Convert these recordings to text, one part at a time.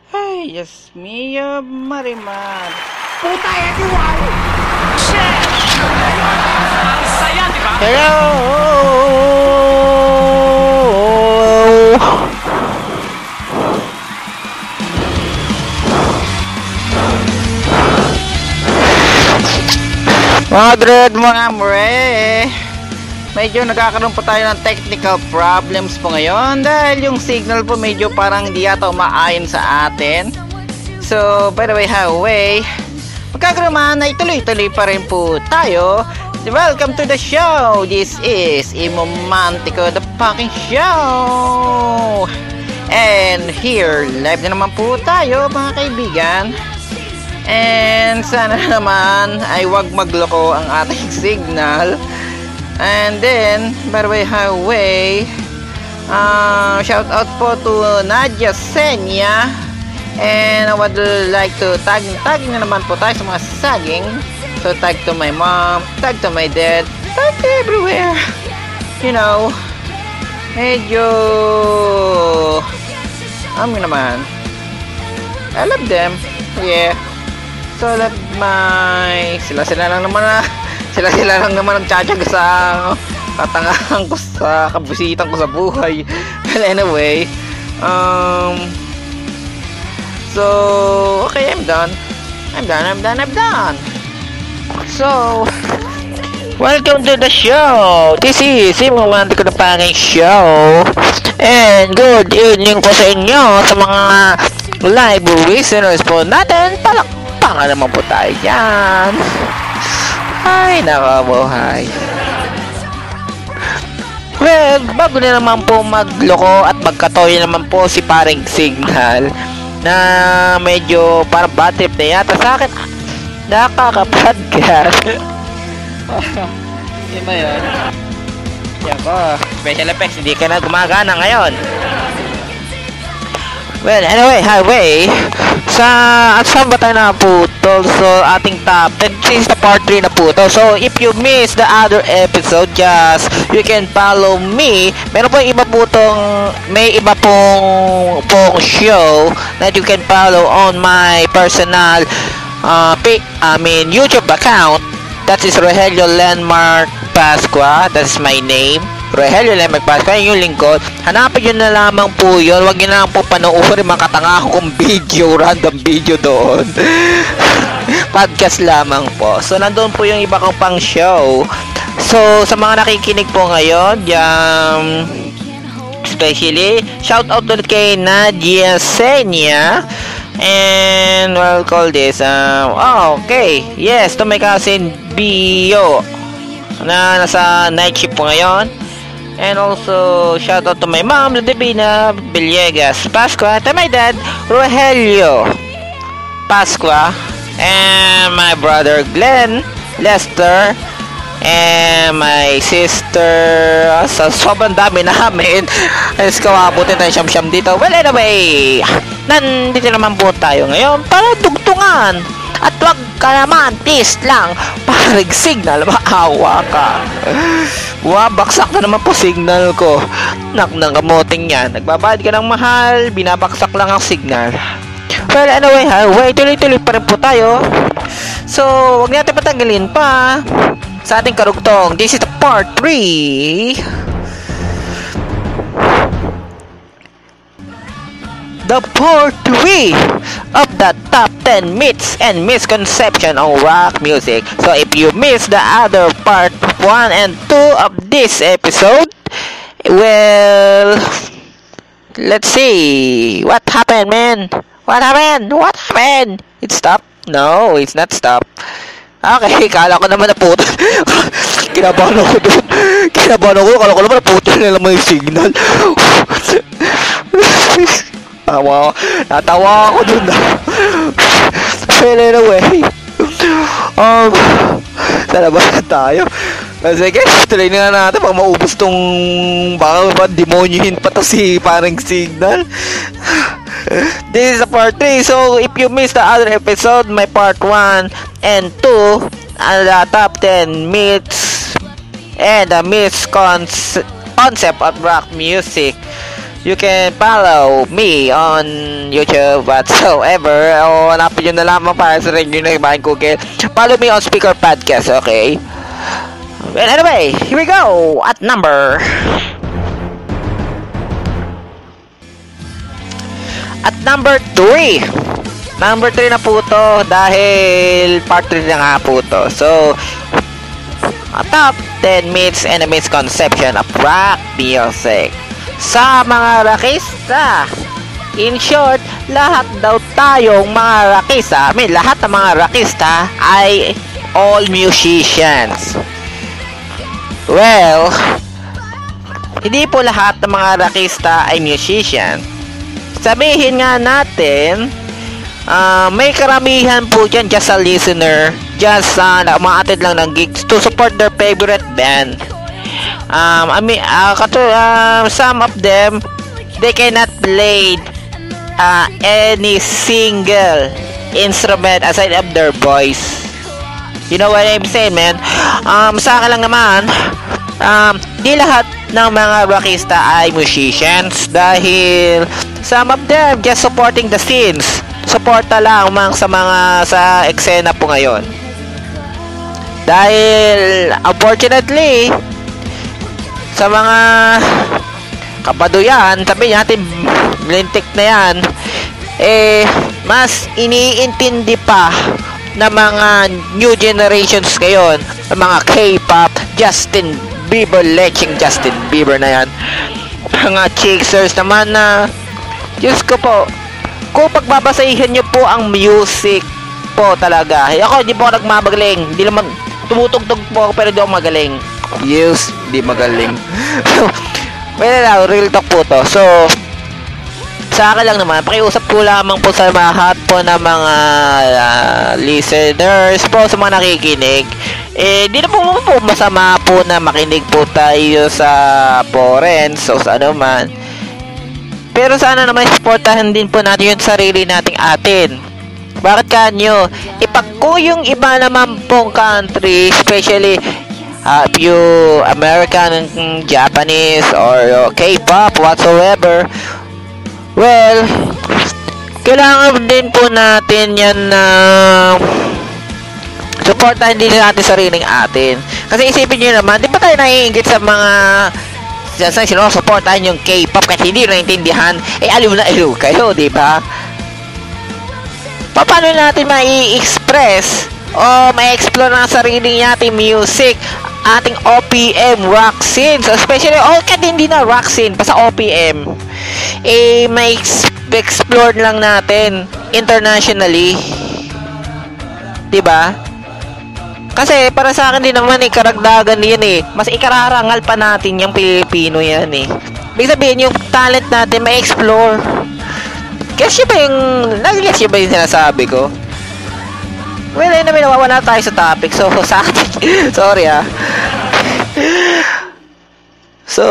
Ay, Diyos mio, Marimar. Puta yan, wow! Shit! Ang saya, di ba? Hello! Madrid mga mre, medyo nagkakaroon po tayo ng technical problems po ngayon dahil yung signal po medyo parang hindi yata umaayon sa atin. So by the way, magkakaroon man na ituloy-tuloy pa rin po tayo. Welcome to the show. This is Imomantico, the fucking show. And here, live na naman po tayo mga kaibigan. And sana naman ay wag magloko ang ating signal. And then, by the way, shout out po to Nadia Senya. And I would like to tag na naman po tayo sa mga saging. So tag to my mom, tag to my dad, tag to everywhere. You know, medyo naman, I love them. Yeah. So let my sila lang naman ang tsatsaga sa tatangahan ko sa kabisitan ko sa buhay. Well, anyway, so okay, I'm done. So welcome to the show. This is Imomantico, the fucking show. And good evening po sa inyo sa mga live listeners po natin. Palakpakan naman po tayo dyan. Ay, nakabuhay. Well, bago na naman po magloko at magkatoy naman po si paring Signal na medyo parang bad trip na yata sa akin. Nakaka-podcast. Hindi ba yun? Yan ko, special effects, hindi ka na gumagana ngayon. Well, anyway, highway. At saan ba tayo naputol? So, ating top 10. This is the part 3 na po to. So, if you miss the other episode, just you can follow me. Meron po may iba pong show that you can follow on my personal YouTube account. That is Rogelio Landmark Pascua. That is my name. Rogelio Landmark Pascua. Yung lingkod. Hanapin nyo na lamang po yun. Huwag nyo na lang po panoorin mga katanga kong video. Random video doon. Podcast lamang po. So, nandun po yung iba kong pang show. So, sa mga nakikinig po ngayon, especially, shout out to kay Nadia Senya. And we'll call this okay, yes, to my cousin Bio na nasa night shift po ngayon. And also shout out to my mom, Ludivina Villegas Pascua, to my dad Rogelio Pascua, and my brother Glenn Lester, and my sister. Sa sobrang dami namin, is kawabutin tayo siyam-siyam dito. Well, anyway, nandito naman po tayo ngayon para dugtungan. At wag ka naman, please lang, parig Signal, maawa ka. Baksak na naman po signal ko. Nak ng kamoting yan. Nagbabayad ka ng mahal, binabaksak lang ang signal. Well, anyway, tuloy-tuloy pa rin po tayo. So, wag natin patagalin pa sa ating karugtong. This is the part 3. The part 3 of the top 10 myths and misconception on rock music. So if you missed the other part 1 and 2 of this episode, well, let's see. What happened, man? What happened? It stopped? No, it's not stopped. Okay, kala ko naman naputo. Kinabahan ako doon. Kala ko naman naputo na naman yung signal. Natawa ako dun. Well, anyway, sana ba na tayo? Sige, tuloy na natin pag maubos tong baka demonyohin pa to si parang Signal. This is a part 3. So if you missed the other episode, my part 1 and 2, the top 10 myths and the misconception concept of rock music. you can follow me on YouTube whatsoever. O hanapin nyo na lamang para sa rin yung nagbahan Google. Follow me on Speaker Podcast, okay? Well, anyway, here we go. At number 3. Number 3 na po to dahil part 3 na nga po to. So, top 10 myths and misconception of rock music. Sa mga rockista, in short, lahat daw tayong mga rockista, lahat ng mga rockista ay all musicians. Well, hindi po lahat ng mga rockista ay musician. Sabihin nga natin, may karamihan po dyan just a listener, just umaatid lang ng gigs to support their favorite band. Some of them, they cannot play any single instrument aside of their voice. You know what I'm saying, man? Sa akin lang naman, di lahat ng mga rockista ay musicians dahil some of them just supporting the scenes. Suporta lang sa eksena po ngayon. Dahil unfortunately sa mga kabaduyan, sabi natin lintik na yan, mas iniintindi pa na mga new generations ngayon, mga K-pop, Justin Bieber, leching Justin Bieber na yan, mga chasers naman na Diyos ko po, kung pagbabasahin nyo po ang music po talaga, ako hindi po ako nagmamagaling, hindi naman tumutugtog po ako pero hindi ako magaling. Yes, hindi magaling. Well, real talk po to. So, sa akin lang naman, pakiusap ko lamang po sa lahat po ng mga listeners po, sa mga nakikinig. Di na po masama po na makinig po tayo sa foreigns o sa ano man. Pero sana naman supportahan din po natin yung sarili nating atin. Bakit kanyo? Kung yung iba naman pong country, especially you American, Japanese, or K-pop, whatsoever, well, kailangan din po natin yan na supportahan din natin sariling atin. Kasi isipin nyo naman, di ba tayo naiingit sa mga sinusuportahan yung K-pop kasi hindi naintindihan, aliw na aliw kayo, di ba? Paano natin mai-express o ma-explore ng sarili nating music, ating OPM rock scene, so especially kahit hindi na rock scene, basta OPM, ma-explore lang natin internationally, diba? Kasi para sa akin din naman karagdagan yan mas ikararangal pa natin yung Pilipino yan ibig sabihin yung talent natin ma-explore. Guess ba yung sinasabi ko? Well, naman nawawala tayo sa topic. So, sa akin, sorry So,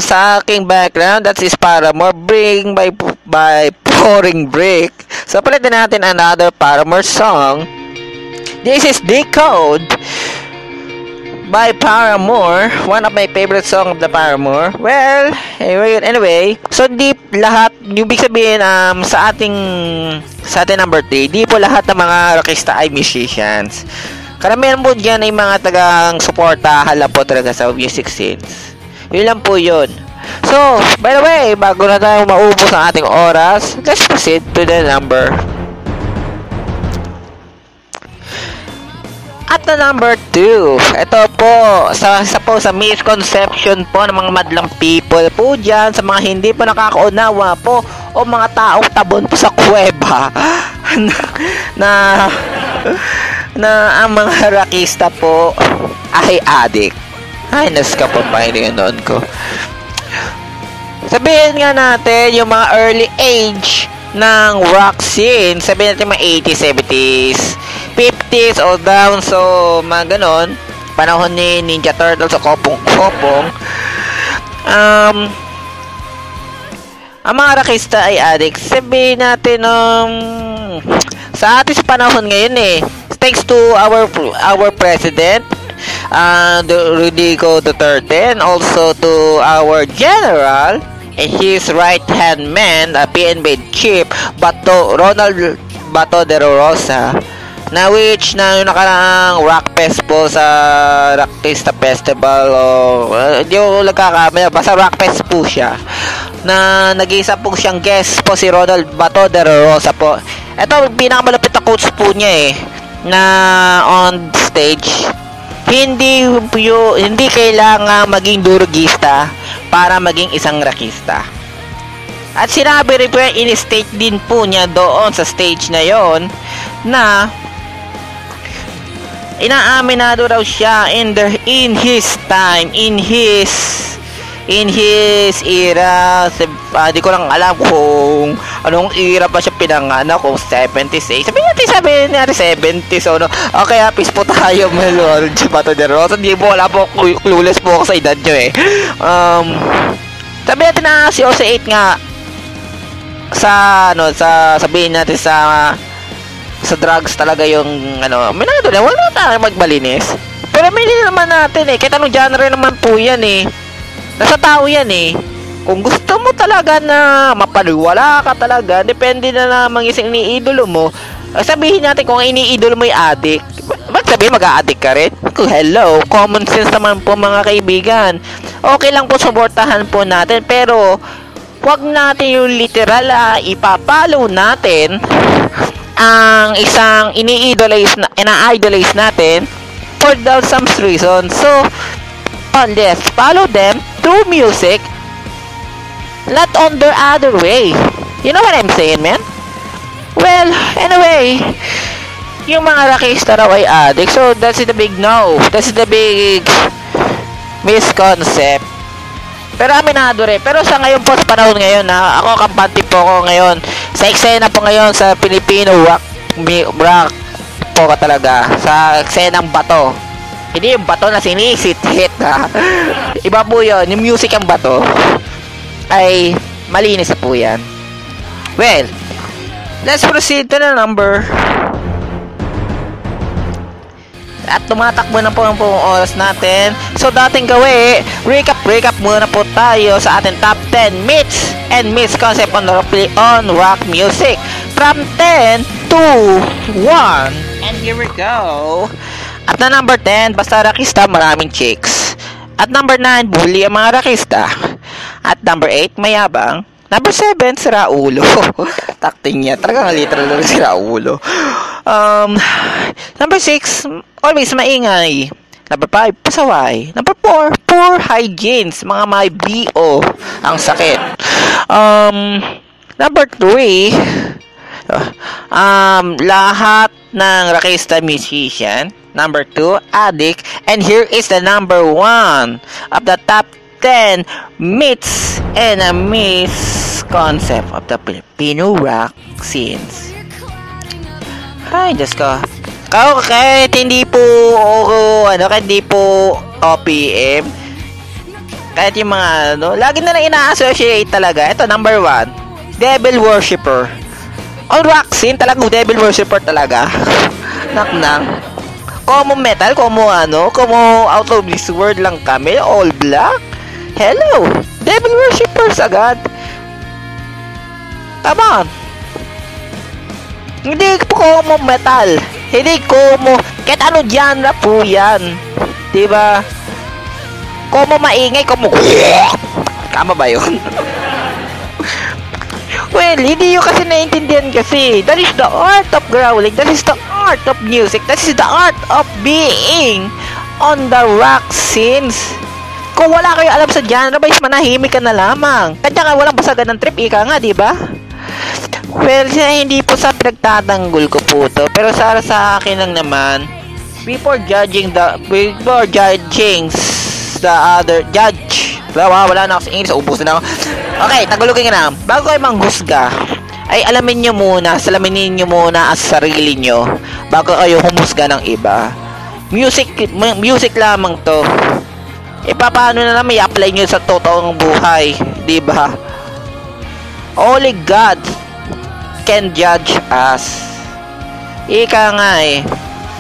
sa aking background, that is Paramore, Bring by Pouring Brick. So, palitan natin another Paramore song. This is Decode by Paramore, one of my favorite song of the Paramore. Well, anyway, so di lahat, yung big sabihin sa ating number 3, di po lahat ng mga rockista ay musicians. Karamihan po dyan ay mga tagang suportahan lang po talaga sa music scenes. Yun lang po yun. So, by the way, bago na tayo maubos ang ating oras, let's proceed to the number. At the number 2, ito po, sa misconception po ng mga madlang people po dyan, sa mga hindi po nakakaunawa po, o mga taong tabon po sa kuweba, na ang mga rockista po ay addict. Ay, naska po pa yun noon ko. Sabihin nga natin, yung mga early age ng rock scene, sabihin natin mga 80s, 70s, 50s o down, so mga ganon, panahon ni Ninja Turtles o Kopong-Kopong, ang mga rockista ay addict. Sabihin natin sa ating panahon ngayon thanks to our president, Rodrigo Duterte, and also to our general, and his right-hand man, PNB chief, Ronald Bato de Rosa, na which na yung nakarang rock fest po sa Rockista Festival hindi ko nagkakamali, basta rock fest po siya, na nag-isa po siyang guest po si Ronald Bato de Rosa po. Ito pinakamalapit na coach po niya na on stage. Hindi kailangan maging durugista para maging isang rockista. At sinabi rin po yan, in-state din po niya doon sa stage na yon na inaaminado raw siya in his time, in his era. Di ko lang alam kung anong era pa siya pinanganak, kung 76. Sabi natin 70s o no. Okay, peace po tayo, Melor. Bato de Rosa. Hindi po, wala po, clueless po ako sa edad nyo sabi natin na si OC8 nga sa sabihin natin sa drugs talaga yung minado na wala tayo magbalinis, pero may naman natin kahit anong genre naman po yan nasa tao yan kung gusto mo talaga na mapaniwala ka talaga, depende na namang isang iniidolo mo. Sabihin natin kung iniidolo mo yung addict, ba't sabihin mag-a-addict ka rin? Hello, common sense naman po mga kaibigan. Okay lang po suportahan po natin, pero wag natin yung literal ipapalo natin ang isang ina-idolize natin for some reason. So, let's follow them through music, not on their other way. You know what I'm saying, man? Well, anyway, yung mga rockista raw ay addict. So, that's the big no. That's the big misconcept. Pero aminado rin. Pero sa ngayon po, sa panahon ngayon ako kampante po ako ngayon sa eksena po ngayon sa Filipino rock po ka talaga, sa eksenang bato. Hindi yung bato na sinisit-hit iba po yun. Yung music ang bato ay malinis na po yan. Well, let's proceed to the number. At tumatakbo na po ang oras natin. So dating gawin, recap muna po tayo sa ating top 10 myths and misconcepts on rock music. From 10 to 1. And here we go. At na number 10, basta rockista, maraming chicks. At number 9, bully ang mga rockista. At number 8, mayabang. Number 7, sira ulo. Takting niya. Talagang literal na sira ulo. Number 6, always maingay. Number 5, pasaway. Number 4, poor hygienes. Mga may BO. Ang sakit. Number 3, lahat ng rockista musician. Number 2, addict. And here is the number 1 of the top 10 myths and a misconcept of the Filipino rock scenes. Ay, Diyos ko. Kahit hindi po OPM, kahit yung mga lagi na lang ina-associate talaga. Ito, number 1, devil worshipper. On rock scene, talagang devil worshipper talaga. Naknang. Como metal, como out of this world lang kami, all black. Hello, devil worshippers agad. Come on. Hindi po como metal. Hindi como, kahit ano genre po yan. Diba? Como maingay, como tama ba yun? Well, hindi yung kasi naiintindihan kasi. That is the art of growling. That is the art of music. That is the art of being on the rock scenes. Kung wala kayo alam sa genre, manahimik ka na lamang. Kanya nga walang basagan ng trip, ika nga, diba? Well, hindi po sa pinagtatanggol ko po to. Pero sa akin lang naman, before judging the other judge. Wala na ako sa English, ubos na ako. Okay, tagulogin ka na. Bago kayo manghusga, ay salamin nyo muna ang sarili nyo bago kayo humusga ng iba. Music lamang to. Paano na naman i-apply nyo sa totoong buhay, diba? Only God can judge us. Ika nga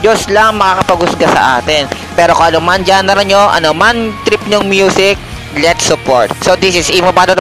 Diyos lang makakapaghusga sa atin. Pero kung ano man genre nyo, ano man trip nyong music, let's support. So this is Imo Bado